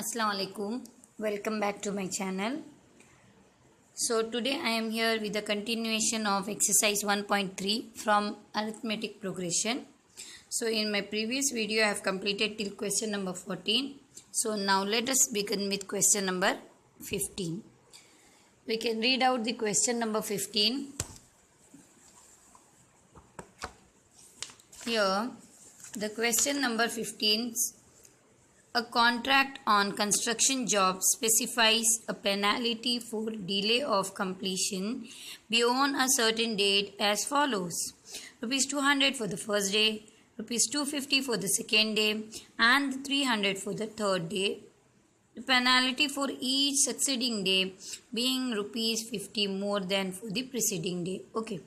Assalamu alaikum. Welcome back to my channel. So today I am here with the continuation of exercise 1.3 from arithmetic progression. So in my previous video I have completed till question number 14. So now let us begin with question number 15. We can read out the question number 15. Here the question number 15. A contract on construction job specifies a penalty for delay of completion beyond a certain date as follows. Rupees 200 for the first day, rupees 250 for the second day, and 300 for the third day. The penalty for each succeeding day being rupees 50 more than for the preceding day. Okay.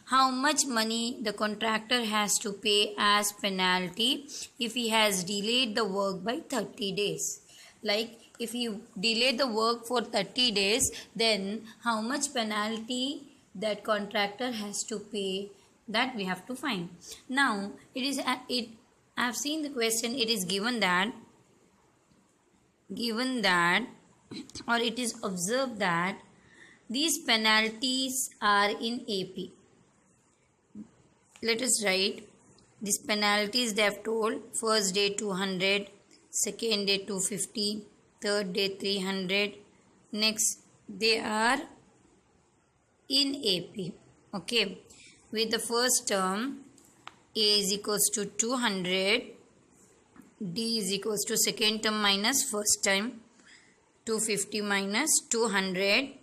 How much money the contractor has to pay as penalty if he has delayed the work by 30 days. Like if he delayed the work for 30 days, then how much penalty that contractor has to pay, that we have to find. Now I have seen the question. It is given that or it is observed that these penalties are in AP. Let us write these penalties. They have told first day 200, second day 250, third day 300. Next they are in AP. Okay, with the first term A is equals to 200, D is equals to second term minus first term, 250 minus 200,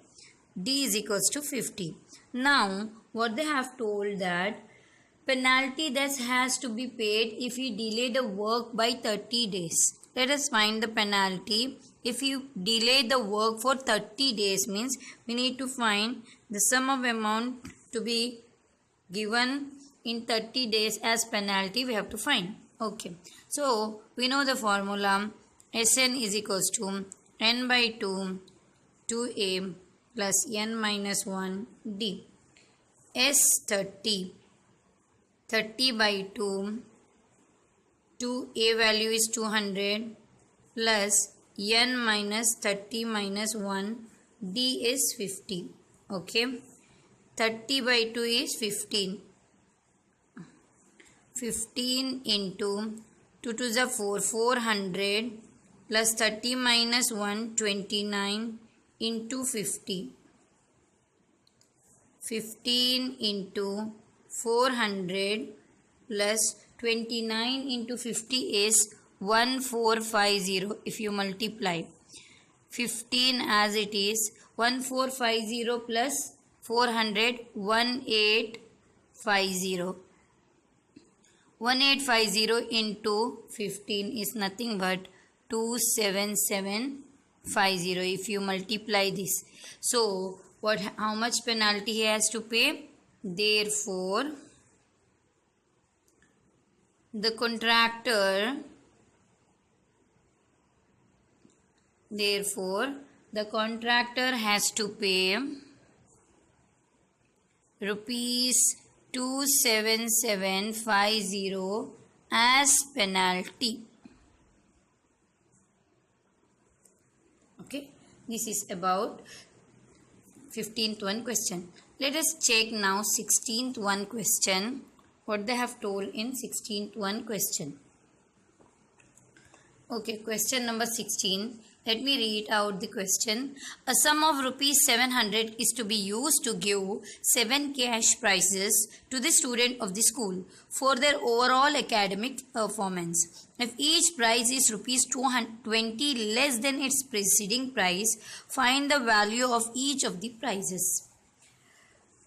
D is equals to 50. Now what they have told that penalty that has to be paid if you delay the work by 30 days. Let us find the penalty. If you delay the work for 30 days means we need to find the sum of amount to be given in 30 days as penalty we have to find. Okay. So we know the formula. Sn is equals to n by 2 2a plus n minus 1 d. S30 by 2, 2a value is 200 plus n minus 30 minus 1, d is 50. Okay, 30 by 2 is 15. 15 into 2 to the 4, 400 plus 30 minus 1, 29 into 50. 15 into 400 plus 29 into 50 is 1450. If you multiply 15 as it is, 1450 plus 400, 1850. 1850 into 15 is nothing but 27750. If you multiply this, so how much penalty he has to pay? Therefore, the contractor has to pay rupees 27750 as penalty. Okay, this is about 15th one question. Let us check now 16th one question. What they have told in 16th one question. Okay, question number 16. Let me read out the question. A sum of rupees 700 is to be used to give 7 cash prizes to the student of the school for their overall academic performance. If each prize is rupees 220 less than its preceding prize, find the value of each of the prizes.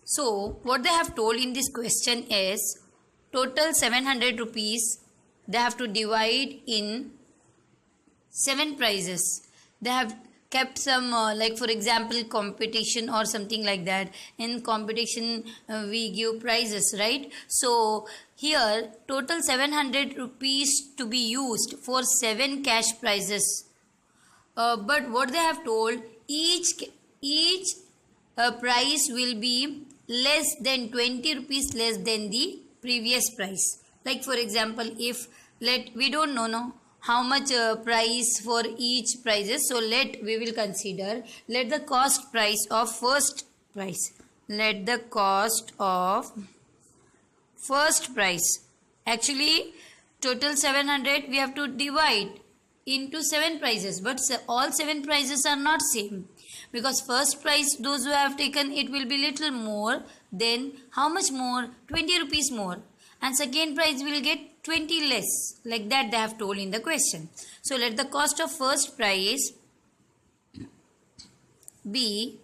So what they have told in this question is total 700 rupees they have to divide in 7 prizes. They have kept some like for example competition or something like that. In competition we give prizes, right? So here total 700 rupees to be used for 7 cash prizes. But what they have told, each prize will be less than 20 rupees less than the previous price. Like for example, if we don't know how much price for each prices. So we will consider, let the cost price of first price. Let the cost of first price. Actually, total 700 we have to divide into 7 prices, but all 7 prices are not same, because first price those who have taken it will be little more, then how much more? 20 rupees more, and second price will get 20 less, like that they have told in the question. So let the cost of first price be,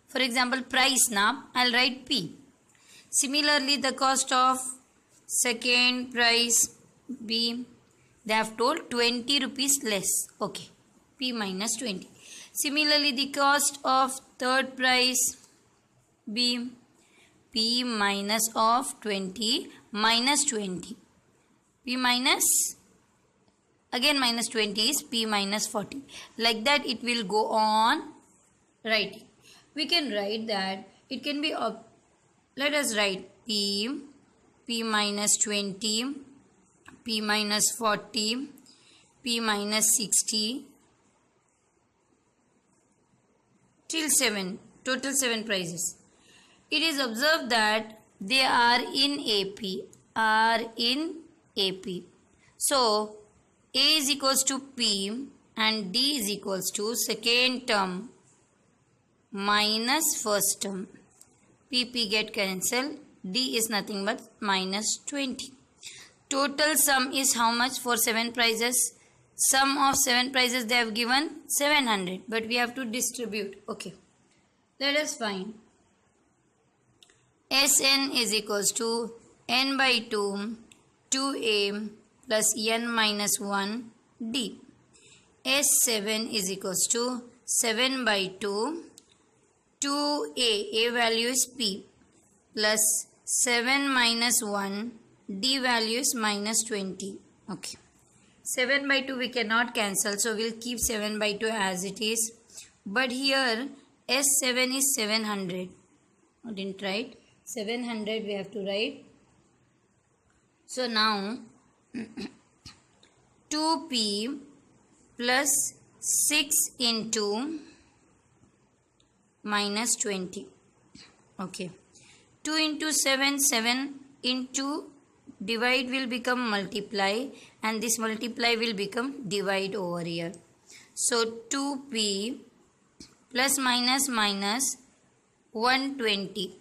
for example, price, now I'll write P. Similarly, the cost of second price B, they have told 20 rupees less. Okay, P minus 20. Similarly, the cost of third price B, P minus of 20 minus 20. P minus, again minus 20 is P minus 40. Like that it will go on writing. We can write that it can be, let us write P minus 20, P minus 40, P minus 60 till 7, total 7 prices. It is observed that they are in AP. So A is equals to P and D is equals to second term minus first term. PP get cancelled. D is nothing but minus 20. Total sum is how much for 7 prices? Sum of 7 prices they have given 700, but we have to distribute. Okay, let us find. Sn is equals to n by 2 2a plus n minus 1 d. S7 is equals to 7 by 2 2a, a value is p, plus 7 minus 1, d value is minus 20. Okay, 7 by 2 we cannot cancel, so we'll keep 7 by 2 as it is. But here S7 is 700. I didn't write 700, we have to write. So now 2p plus 6 into minus 20. Okay, 2 into 7, 7 into divide will become multiply, and this multiply will become divide over here. So 2p plus minus minus 120.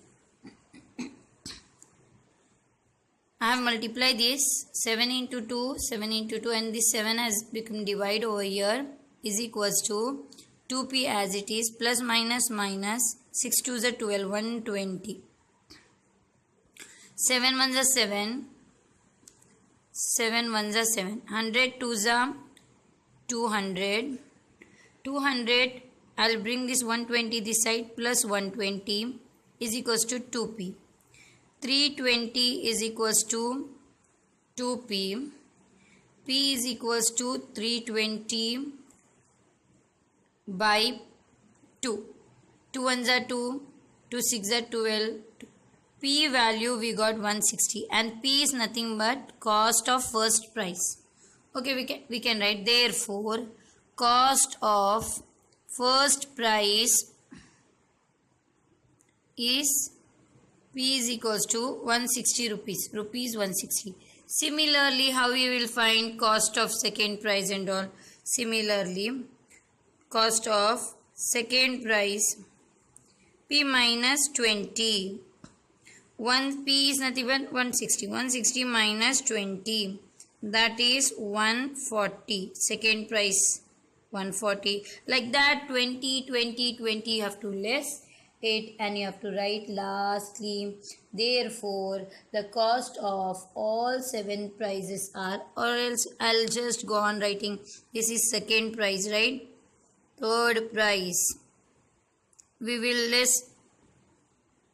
I have multiplied this 7 into 2, 7 into 2, and this 7 has become divide over here, is equals to 2p as it is, plus minus minus 6 2s are 12, 120. 7 1s are 7, 7 1s are 7, 100 2s are 200, 200, I'll bring this 120 this side, plus 120 is equals to 2p. 320 is equals to 2p. P is equals to 320 by 2. 2 1s are 2, 2 6 are 12. P value we got 160, and P is nothing but cost of first price. Okay, we can write, therefore cost of first price is P is equals to 160 rupees, rupees 160. Similarly, how we will find cost of second price and all? Similarly, cost of second price P minus 20. 1p is nothing but 160. 160 minus 20, that is 140. Second price 140. Like that 20, 20, 20 you have to less it, and you have to write lastly, therefore the cost of all 7 prices are, or else I'll just go on writing, this is second price, right? Third price we will less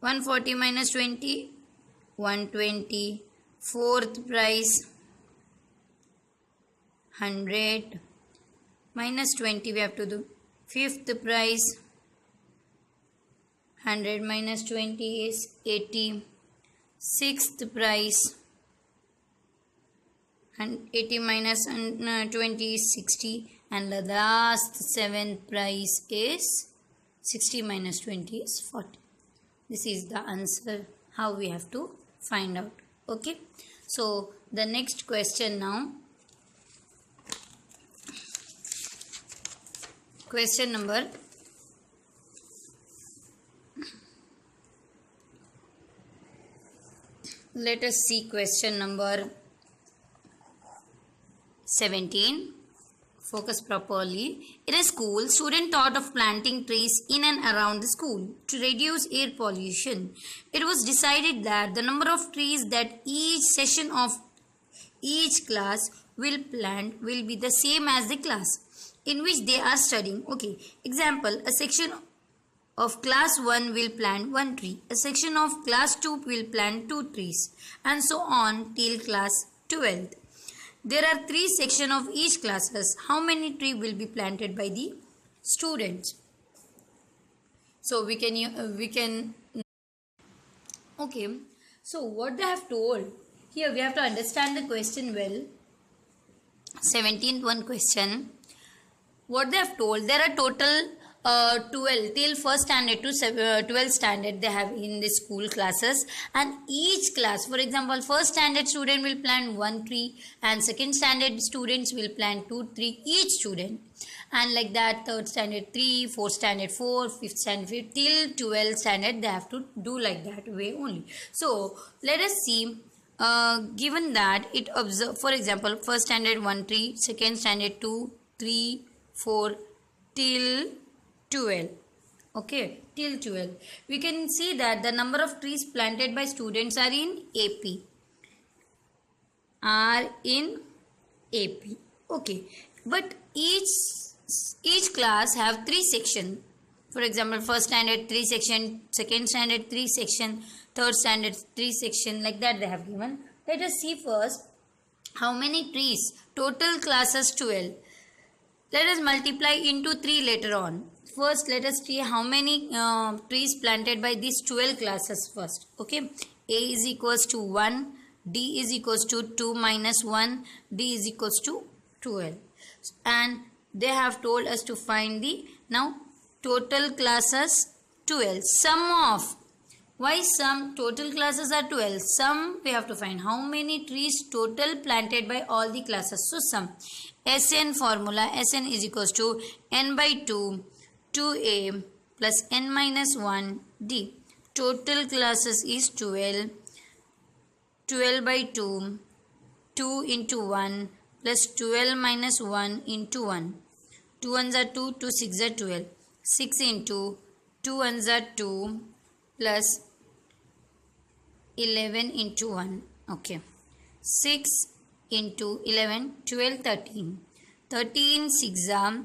140 minus 20, 120. Fourth price 100 minus 20 we have to do. Fifth price 100 minus 20 is 80. Sixth price and 80 minus 20 is 60, and the last 7th prize is 60 minus 20 is 40. This is the answer how we have to find out. Okay, so the next question now. Question number let us see question number 17. Focus properly. In a school, student thought of planting trees in and around the school to reduce air pollution. It was decided that the number of trees that each session of each class will plant will be the same as the class in which they are studying. Okay, example, a section of class 1 will plant 1 tree, a section of class 2 will plant 2 trees, and so on till class 12th. There are 3 sections of each classes. How many trees will be planted by the students? So we can okay. So what they have told here, we have to understand the question well. 17th one question. What they have told, there are total 12 till first standard to 12th standard they have in the school classes, and each class, for example, first standard student will plant 1 tree and second standard students will plant 2 trees each student, and like that third standard 3, fourth standard 4, fifth standard 5 till 12th standard they have to do like that way only. So let us see. Given that it observe, for example, first standard 1 tree, second standard 2, 3, 4 till 12. Okay, till 12. We can see that the number of trees planted by students are in AP. Okay, but each class have 3 sections. For example, first standard 3 section, second standard 3 section, third standard 3 section, like that they have given. Let us see first how many trees. Total classes 12. Let us multiply into 3 later on. First, let us see how many trees planted by these 12 classes first. Okay, A is equals to 1, D is equals to 2 minus 1, D is equals to 12. And they have told us to find the now total classes 12. Sum of, why sum? Total classes are 12. Sum, we have to find how many trees total planted by all the classes. So sum. Sn formula, Sn is equals to n by 2, 2a plus n minus 1 d. Total classes is 12. 12 by 2, 2 into 1 plus 12 minus 1 into 1. 2 ones are 2, 2 6 are 12. 6 into 2 ones are 2 plus 11 into 1. Okay. 6 into 11, 12, 13. 13 6 are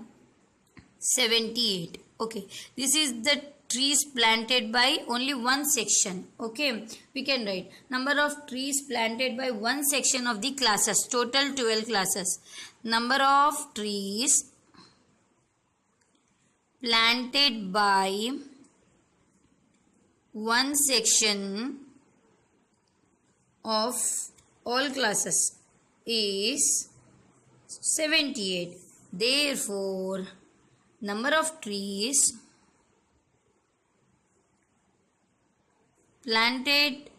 78. Okay. This is the trees planted by only one section. Okay. We can write number of trees planted by one section of the classes. Total 12 classes. Number of trees planted by one section of all classes is 78. Therefore, number of trees planted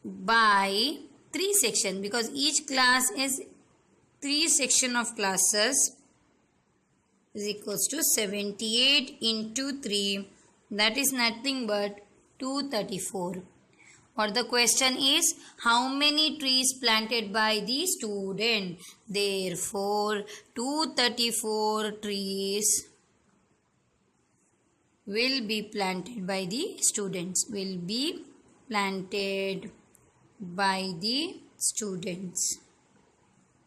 by 3 sections, because each class is 3 section of classes, is equals to 78 into 3, that is nothing but 234. Or the question is how many trees planted by the student. Therefore 234 trees will be planted by the students. Will be planted by the students.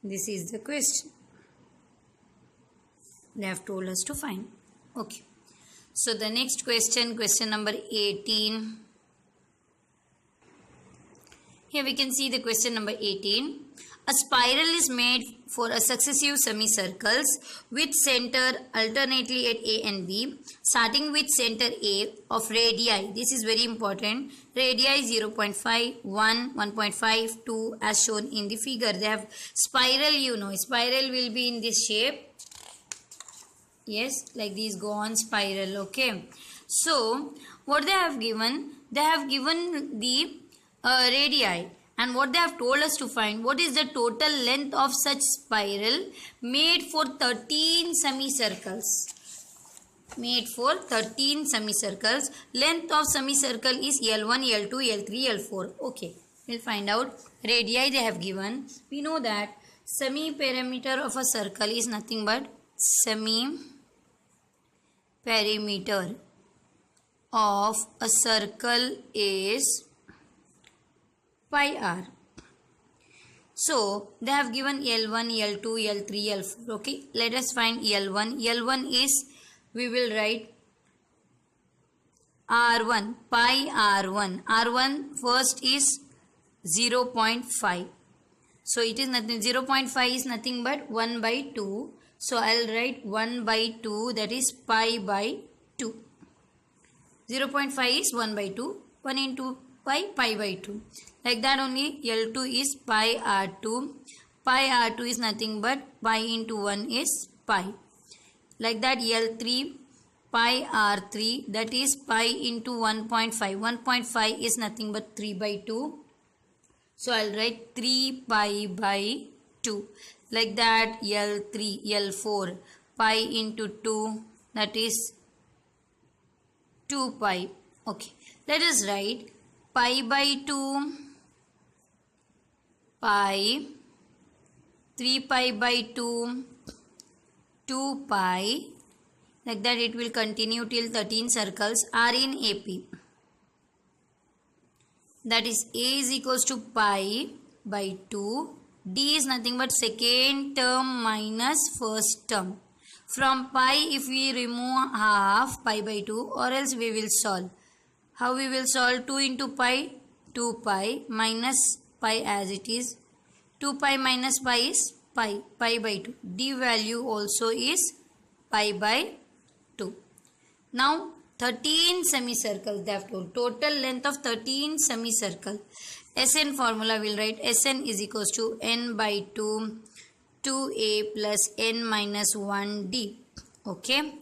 This is the question they have told us to find. Okay. So the next question, question number 18. Here we can see the question number 18. A spiral is made for a successive semicircles with center alternately at A and B, starting with center A of radii. This is very important. Radii 0.5, 1, 1.5, 2 as shown in the figure. They have spiral, you know. Spiral will be in this shape. Yes, like these go on spiral. Okay. So, what they have given? They have given the radii. And what they have told us to find, what is the total length of such spiral made for 13 semicircles. Made for 13 semicircles. Length of semicircle is L1, L2, L3, L4. Okay, we'll find out. Radii they have given. We know that semi-perimeter of a circle is nothing but semi-perimeter of a circle is pi r. So, they have given L1, L2, L3, L4. Okay, let us find L1. L1 is, we will write R1, pi R1. R1 first is 0.5. So, it is nothing, 0.5 is nothing but 1 by 2. So, I will write 1 by 2, that is pi by 2. 0.5 is 1 by 2. 1 into pi, pi by 2. Like that only L2 is pi R2. Pi R2 is nothing but pi into 1 is pi. Like that L3 pi R3, that is pi into 1.5. 1.5 is nothing but 3 by 2. So I'll write 3 pi by 2. Like that L3, L4 pi into 2, that is 2 pi. Okay. Let us write pi by 2 pi, 3 pi by 2, 2 pi, like that it will continue till 13 circles are in AP. That is A is equals to pi by 2, D is nothing but second term minus first term. From pi if we remove half, pi by 2, or else we will solve. How we will solve? 2 into pi, 2 pi minus pi as it is. 2 pi minus pi is pi, pi by 2. D value also is pi by 2. Now 13 semicircles they have told. Total length of 13 semicircle. Sn formula will write Sn is equals to n by 2 2a plus n minus 1d. Okay.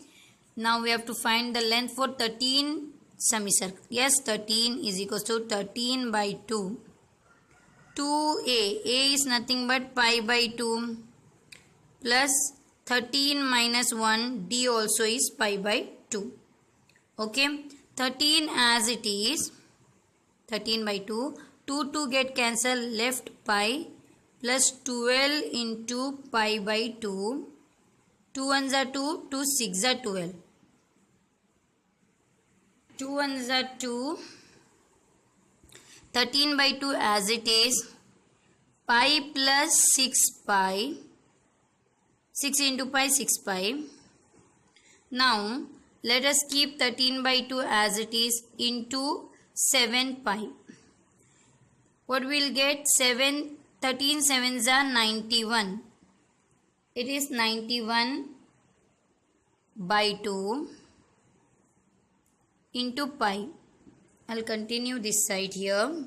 Now we have to find the length for 13 semicircle. Yes, 13 is equals to 13 by 2. 2a. A is nothing but pi by 2 plus 13 minus 1. D also is pi by 2. Okay. 13 as it is. 13 by 2. 2 get cancelled. Left pi plus 12 into pi by 2. 2 ones are 2. 2 6 are 12. 2 ones are 2. 13 by 2 as it is. Pi plus 6 pi. 6 into pi, 6 pi. Now, let us keep 13 by 2 as it is into 7 pi. What we'll get? 7, 13 sevens are 91. It is 91 by 2 into pi. I'll continue this side here.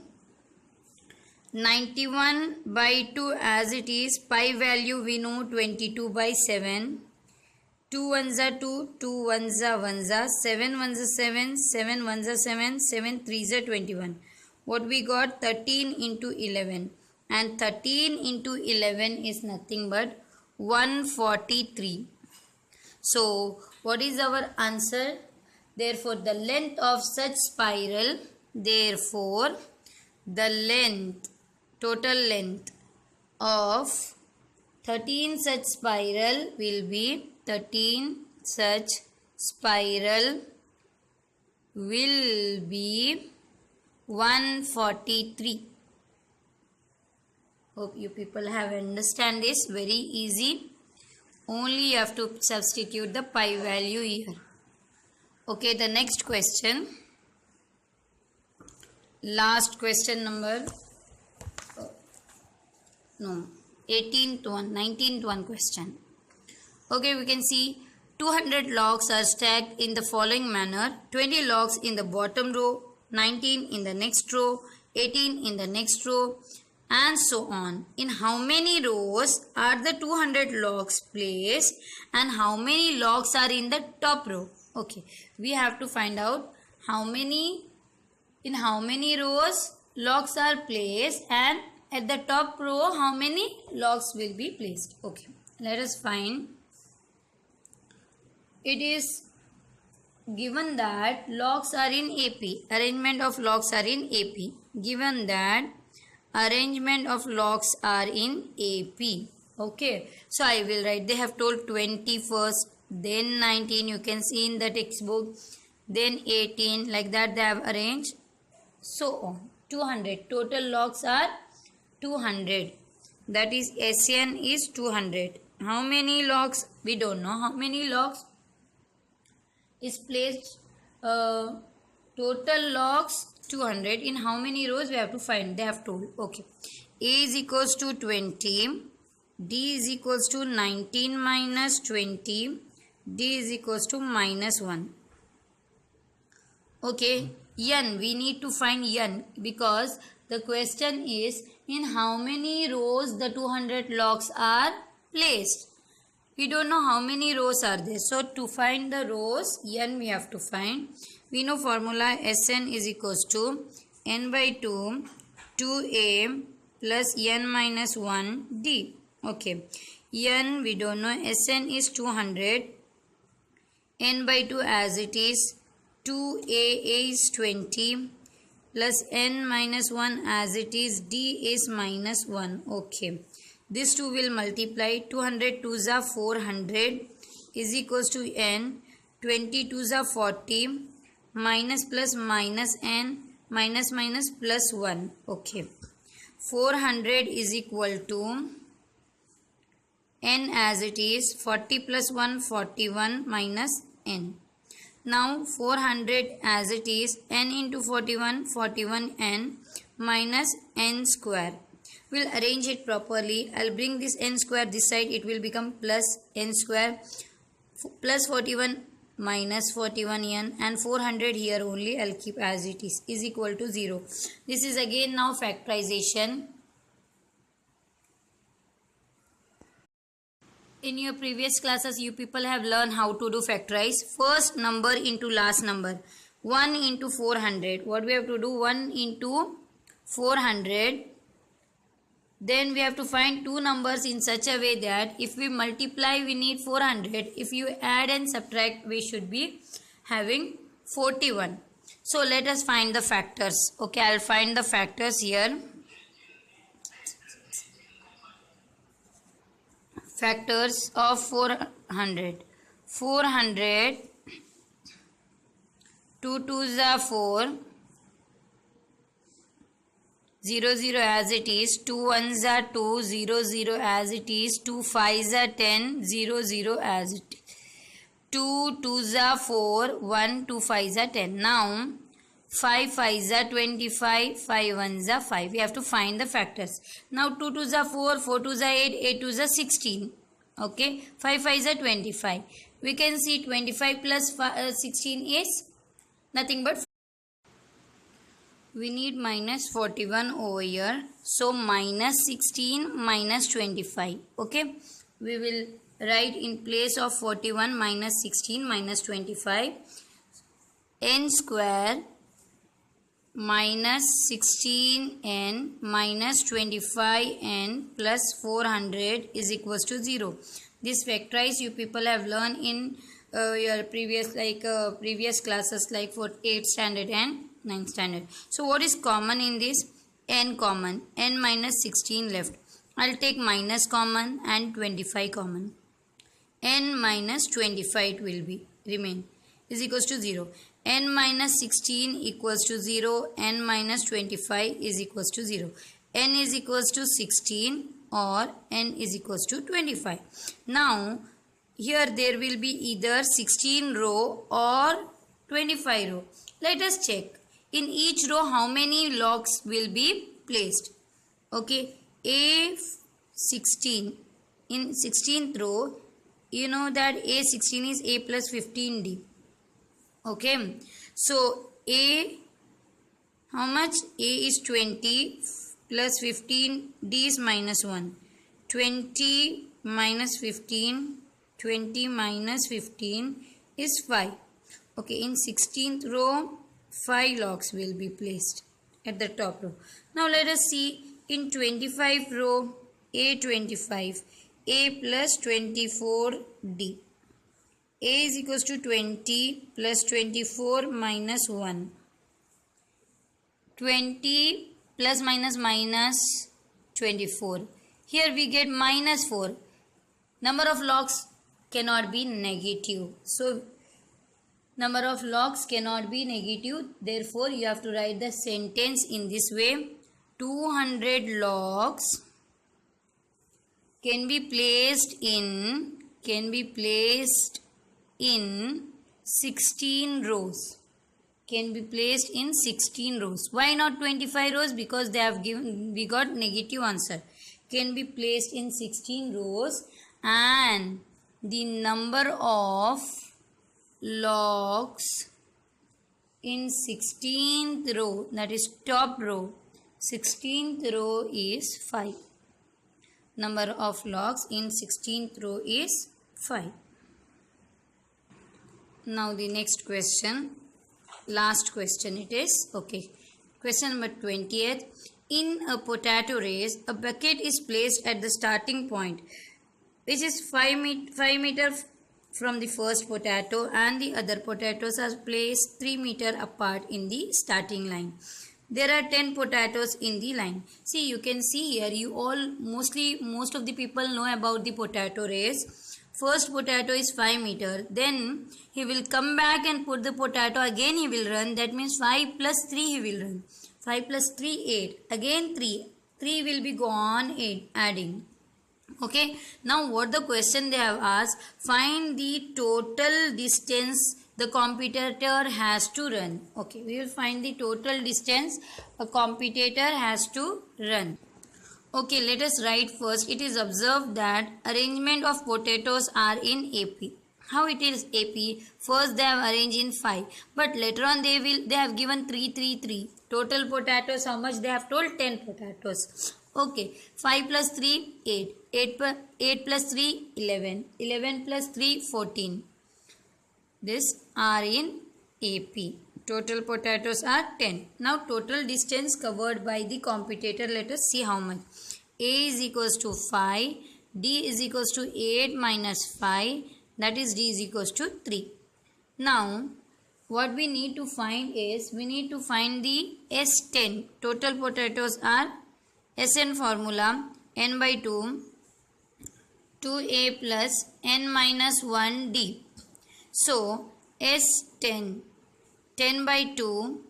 91 by 2 as it is. Pi value we know 22 by 7. 2 ones are 2, 2 ones are 1s are, 7 ones are 7, 7 ones are 7, 7 3s are 21. What we got? 13 into 11. And 13 into 11 is nothing but 143. So, what is our answer? Therefore, the length of such spiral, therefore, the length, total length of 13 such spiral will be 13 such spiral will be 143. Hope you people have understand this. Very easy. Only you have to substitute the pi value here. Okay, the next question. Last question number. No. 18th one, 19th one question. Okay, we can see 200 logs are stacked in the following manner. 20 logs in the bottom row, 19 in the next row, 18 in the next row, and so on. In how many rows are the 200 logs placed and how many logs are in the top row? Okay, we have to find out in how many rows logs are placed and at the top row how many logs will be placed. Okay, let us find. It is given that logs are in AP. Arrangement of logs are in AP. Given that arrangement of logs are in AP. Okay. So I will write. They have told 20 first, then 19. You can see in the textbook. Then 18. Like that they have arranged. So on. 200. Total logs are 200. That is SN is 200. How many logs? We don't know. How many logs is placed? Total logs 200. In how many rows we have to find? They have told. Okay. A is equals to 20. D is equals to 19 minus 20. D is equals to minus 1. Okay. N. We need to find N because the question is in how many rows the 200 logs are placed. We don't know how many rows are there. So to find the rows, N we have to find. We know formula Sn is equals to n by 2 2a plus n minus 1 d. Okay. N we don't know. Sn is 200. N by 2 as it is. 2a is 20 plus n minus 1 as it is. D is minus 1. Okay. This 2 will multiply. 200 2s are 400 is equals to n. 20 2s are 40 minus plus minus n minus minus plus 1. Okay. 400 is equal to n as it is. 40 plus 1 41 minus n. Now 400 as it is. N into 41 41n minus n square. We'll arrange it properly. I'll bring this n square this side. It will become plus n square. Plus 41 minus 41n and 400 here only. I'll keep as it is equal to 0. This is again now factorization. In your previous classes, you people have learned how to do factorize. First number into last number. 1 into 400. What we have to do? 1 into 400. Then we have to find two numbers in such a way that if we multiply, we need 400. If you add and subtract, we should be having 41. So let us find the factors. Okay, I'll find the factors here. Factors of 400. 400. 2 2s are 4. 0 0 as it is. 2 1s are 2. 0 0 as it is. 2 5s are 10. 0 0 as it is. 2 2s are 4. 1 2 5s are 10. Now 5 5s are 25. 5 1s are 5. We have to find the factors. Now 2 2s are 4. 4 2s are 8. 8 2s are 16. Okay. 5 5s are 25. We can see 25 plus 16 is nothing but. We need minus 41 over here. So minus 16 minus 25. Okay. We will write in place of 41 minus 16 minus 25. N square minus 16n minus 25n plus 400 is equals to 0. This factorize you people have learned in your previous classes like for 8th standard and 9th standard. So what is common in this? N common. N minus 16 left. I'll take minus common and 25 common. N minus 25 it will be remain is equals to 0. N minus 16 equals to 0. N minus 25 is equals to 0. N is equals to 16 or N is equals to 25. Now here there will be either 16 row or 25 row. Let us check. In each row how many logs will be placed. Okay. A 16. In 16th row, you know that A16 is A plus 15D. Okay. So A, how much? A is 20 plus 15, D is minus 1. 20 minus 15, 20 minus 15 is 5. Okay, in 16th row, 5 logs will be placed at the top row. Now let us see in 25 row, A25, A plus 24D. A is equals to 20 plus 24 minus 1. 20 plus minus minus 24. Here we get minus 4. Number of logs cannot be negative. So, number of logs cannot be negative. Therefore, you have to write the sentence in this way. 200 logs can be placed in 16 rows. Can be placed in 16 rows. Why not 25 rows? Because we got negative answer. Can be placed in 16 rows, and the number of logs in 16th row, that is top row, 16th row is 5. Number of logs in 16th row is 5. Now the next question, last question it is. Okay, question number 20th. In a potato race, a bucket is placed at the starting point, which is 5 meter from the first potato, and the other potatoes are placed 3 meter apart in the starting line. There are 10 potatoes in the line. See, you can see here, most of the people know about the potato race. First potato is 5 meter. Then he will come back and put the potato. Again he will run. That means 5 plus 3 he will run. 5 plus 3, 8. Again 3. 3 will be gone, 8, adding. Okay. Now what the question they have asked? Find the total distance the competitor has to run. Okay. We will find the total distance a competitor has to run. Okay, let us write first. It is observed that arrangement of potatoes are in AP. How it is AP? First they have arranged in 5, but later on they have given 3, 3, 3. Total potatoes, how much they have told? 10 potatoes. Okay, 5 plus 3, 8. 8 plus 3, 11. 11 plus 3, 14. This are in AP. Total potatoes are 10. Now total distance covered by the competitor, let us see how much. A is equals to 5, D is equals to 8 minus 5, that is D is equals to 3. Now what we need to find is, we need to find the S10. Total potatoes are SN formula, N by 2, 2A plus N minus 1D. So S10, 10 by 2,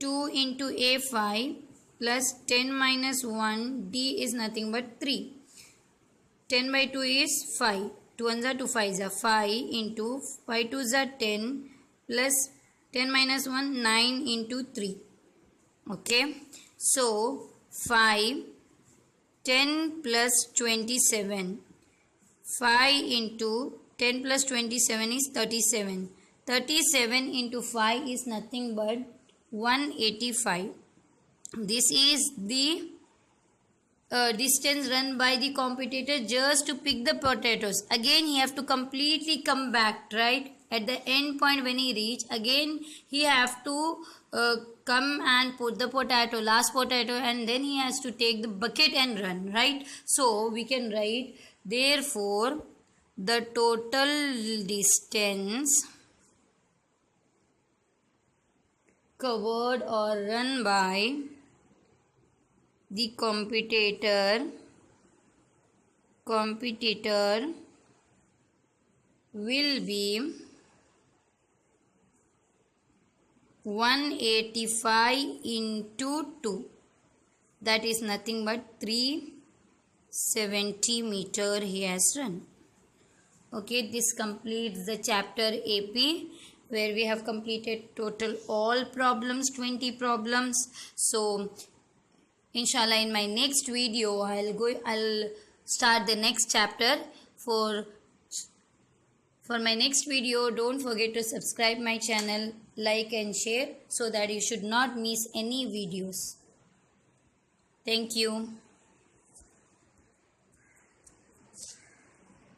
2 into A5 plus 10 minus 1, D is nothing but 3. 10 by 2 is 5. 2 ones are 2 5s are 5 into 5 2s are 10 plus 10 minus 1, 9 into 3. Okay. So 5, 10 plus 27. 5 into 10 plus 27 is 37. 37 into 5 is nothing but 185. This is the distance run by the competitor just to pick the potatoes. Again he have to completely come back, right? At the end point when he reach, again he have to come and put the potato, last potato, and then he has to take the bucket and run, right? So we can write, therefore the total distance covered or run by the competitor will be 185 into 2, that is nothing but 370 meter he has run. Okay, this completes the chapter AP, where we have completed total all problems, 20 problems. So Inshallah, in my next video I'll start the next chapter. For my next video, don't forget to subscribe my channel, like and share so that you should not miss any videos. Thank you.